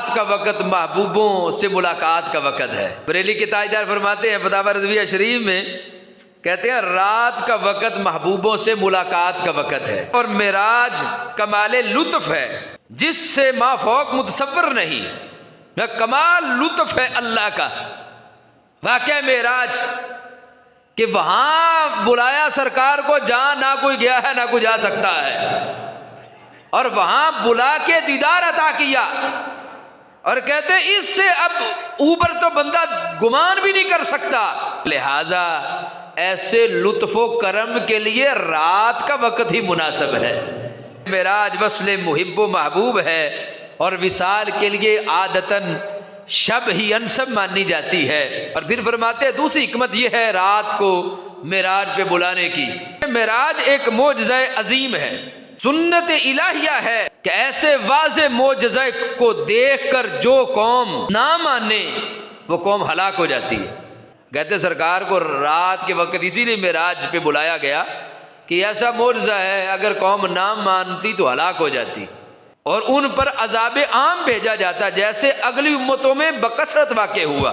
رات کا وقت محبوبوں سے ملاقات کا وقت ہے۔ بریلی کے تاجدار فرماتے ہیں فتاوی رضویہ شریف میں، کہتے ہیں رات کا وقت محبوبوں سے ملاقات کا وقت ہے، اور معراج کمال لطف ہے جس سے مافوق متصور نہیں۔ کمال لطف ہے اللہ کا واقعہ معراج، کہ وہاں بلایا سرکار کو جہاں نہ کوئی گیا ہے نہ کوئی جا سکتا ہے، اور وہاں بلا کے دیدار عطا کیا، اور کہتے ہیں اس سے اب اوپر تو بندہ گمان بھی نہیں کر سکتا۔ لہذا ایسے لطف و کرم کے لیے رات کا وقت ہی مناسب ہے۔ معراج وصل محب و محبوب ہے، اور وصال کے لیے عادتاً شب ہی انسب مانی جاتی ہے۔ اور پھر فرماتے ہیں دوسری حکمت یہ ہے رات کو معراج پہ بلانے کی، معراج ایک معجزہ عظیم ہے، سنت الہیہ ہے کہ ایسے واضح معجزہ کو دیکھ کر جو قوم نہ مانے وہ قوم ہلاک ہو جاتی ہے۔ کہتے سرکار کو رات کے وقت اسی لیے معراج پہ بلایا گیا کہ ایسا معجزہ ہے اگر قوم نہ مانتی تو ہلاک ہو جاتی، اور ان پر عذاب عام بھیجا جاتا جیسے اگلی امتوں میں بکثرت واقع ہوا۔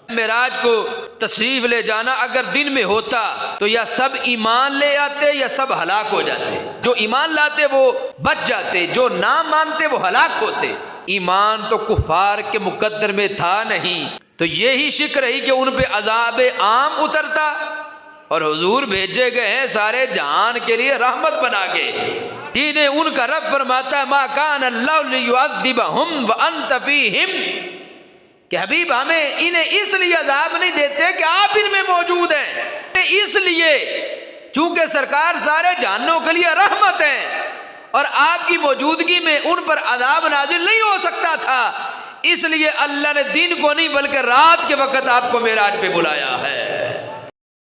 معراج کو تشریف لے جانا اگر دن میں ہوتا تو یا سب ایمان لے آتے یا سب ہلاک ہو جاتے، جو ایمان لاتے وہ بچ جاتے، جو نہ مانتے وہ ہلاک ہوتے۔ ایمان تو کفار کے مقدر میں تھا نہیں، تو یہی شک رہی کہ ان پہ عذاب عام اترتا، اور حضور بھیجے گئے ہیں سارے جہان کے لیے رحمت بنا کے، جنہیں ان کا رب فرماتا ہے ما کان اللہ لیعذبہم وانت فیہم، کہ حبیب ہمیں انہیں اس لیے عذاب نہیں دیتے کہ آپ ان میں موجود ہیں، اس لیے چونکہ سرکار سارے جہانوں کے لیے رحمت ہیں، اور آپ کی موجودگی میں ان پر عذاب نازل نہیں ہو سکتا تھا، اس لیے اللہ نے دن کو نہیں بلکہ رات کے وقت آپ کو معراج پہ بلایا ہے۔